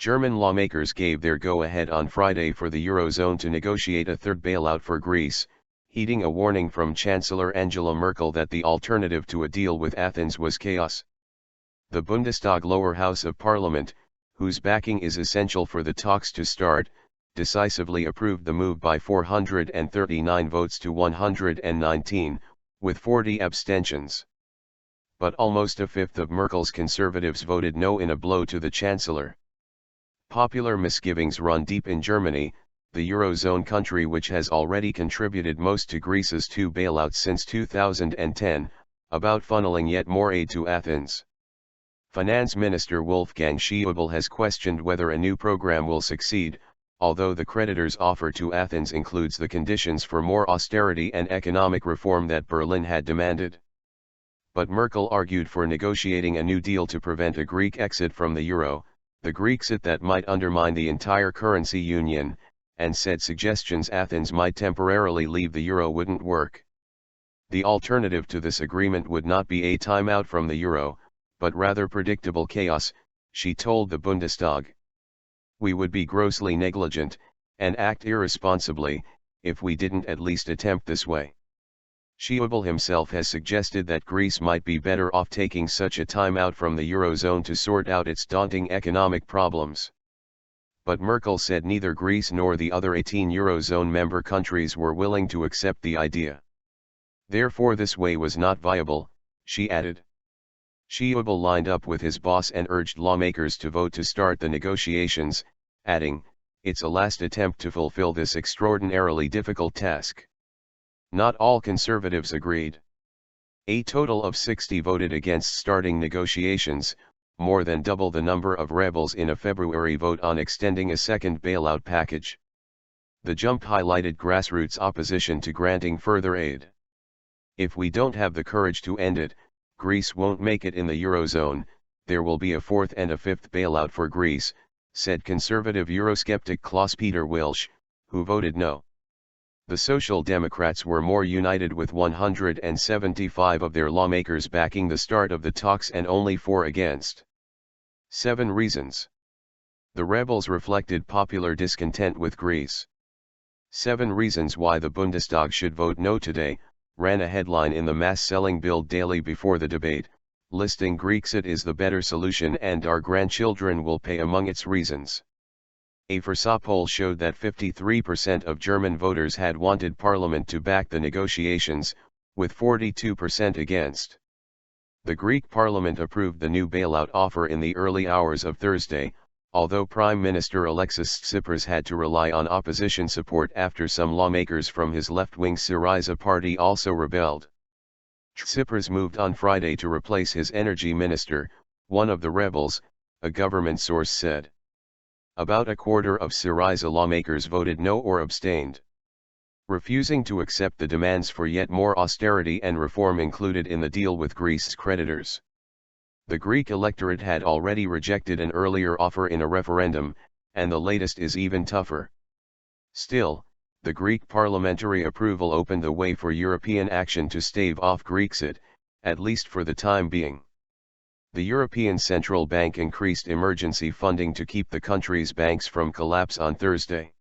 German lawmakers gave their go-ahead on Friday for the Eurozone to negotiate a third bailout for Greece, heeding a warning from Chancellor Angela Merkel that the alternative to a deal with Athens was chaos. The Bundestag lower house of parliament, whose backing is essential for the talks to start, decisively approved the move by 439 votes to 119, with 40 abstentions. But almost a fifth of Merkel's conservatives voted no in a blow to the Chancellor. Popular misgivings run deep in Germany, the Eurozone country which has already contributed most to Greece's two bailouts since 2010, about funneling yet more aid to Athens. Finance Minister Wolfgang Schaeuble has questioned whether a new program will succeed, although the creditors' offer to Athens includes the conditions for more austerity and economic reform that Berlin had demanded. But Merkel argued for negotiating a new deal to prevent a Greek exit from the euro, the Grexit that might undermine the entire currency union, and said suggestions Athens might temporarily leave the euro wouldn't work. The alternative to this agreement would not be a timeout from the euro, but rather predictable chaos, she told the Bundestag. We would be grossly negligent, and act irresponsibly, if we didn't at least attempt this way. Schaeuble himself has suggested that Greece might be better off taking such a timeout from the Eurozone to sort out its daunting economic problems. But Merkel said neither Greece nor the other 18 Eurozone member countries were willing to accept the idea. Therefore this way was not viable, she added. Schaeuble lined up with his boss and urged lawmakers to vote to start the negotiations, adding, "It's a last attempt to fulfill this extraordinarily difficult task." Not all conservatives agreed. A total of 60 voted against starting negotiations, more than double the number of rebels in a February vote on extending a second bailout package. The jump highlighted grassroots opposition to granting further aid. If we don't have the courage to end it, Greece won't make it in the Eurozone, there will be a fourth and a fifth bailout for Greece, said conservative Eurosceptic Klaus-Peter Wilsch, who voted no. The Social Democrats were more united with 175 of their lawmakers backing the start of the talks and only 4 against. 7 reasons. The rebels reflected popular discontent with Greece. 7 reasons why the Bundestag should vote no today, ran a headline in the mass-selling Bild daily before the debate, listing Grexit is the better solution and our grandchildren will pay among its reasons. A Forsa poll showed that 53% of German voters had wanted Parliament to back the negotiations, with 42% against. The Greek Parliament approved the new bailout offer in the early hours of Thursday, although Prime Minister Alexis Tsipras had to rely on opposition support after some lawmakers from his left-wing Syriza party also rebelled. Tsipras moved on Friday to replace his energy minister, one of the rebels, a government source said. About a quarter of Syriza lawmakers voted no or abstained. Refusing to accept the demands for yet more austerity and reform included in the deal with Greece's creditors. The Greek electorate had already rejected an earlier offer in a referendum, and the latest is even tougher. Still, the Greek parliamentary approval opened the way for European action to stave off Grexit, at least for the time being. The European Central Bank increased emergency funding to keep the country's banks from collapse on Thursday.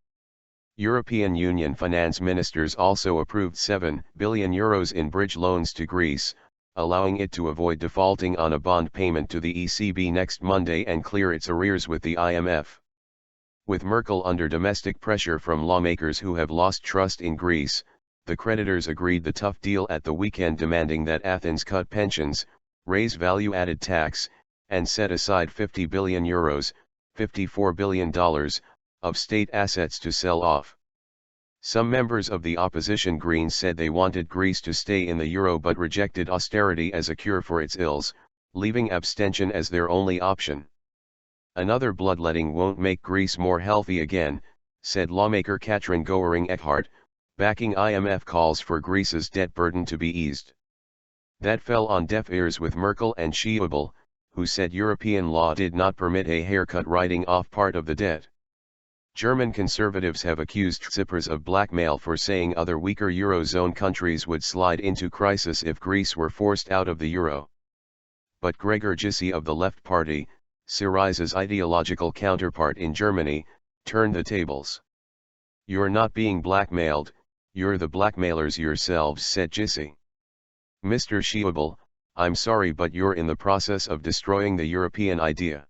European Union finance ministers also approved €7 billion in bridge loans to Greece, allowing it to avoid defaulting on a bond payment to the ECB next Monday and clear its arrears with the IMF. With Merkel under domestic pressure from lawmakers who have lost trust in Greece, the creditors agreed the tough deal at the weekend, demanding that Athens cut pensions, raise value-added tax, and set aside €50 billion, $54 billion, of state assets to sell off. Some members of the opposition Greens said they wanted Greece to stay in the euro but rejected austerity as a cure for its ills, leaving abstention as their only option. Another bloodletting won't make Greece more healthy again, said lawmaker Katrin Goering-Eckardt, backing IMF calls for Greece's debt burden to be eased. That fell on deaf ears with Merkel and Schaeuble, who said European law did not permit a haircut writing off part of the debt. German conservatives have accused Tsipras of blackmail for saying other weaker Eurozone countries would slide into crisis if Greece were forced out of the euro. But Gregor Gysi of the Left Party, Syriza's ideological counterpart in Germany, turned the tables. "You're not being blackmailed, you're the blackmailers yourselves," said Gysi. "Mr. Schaeuble, I'm sorry but you're in the process of destroying the European idea.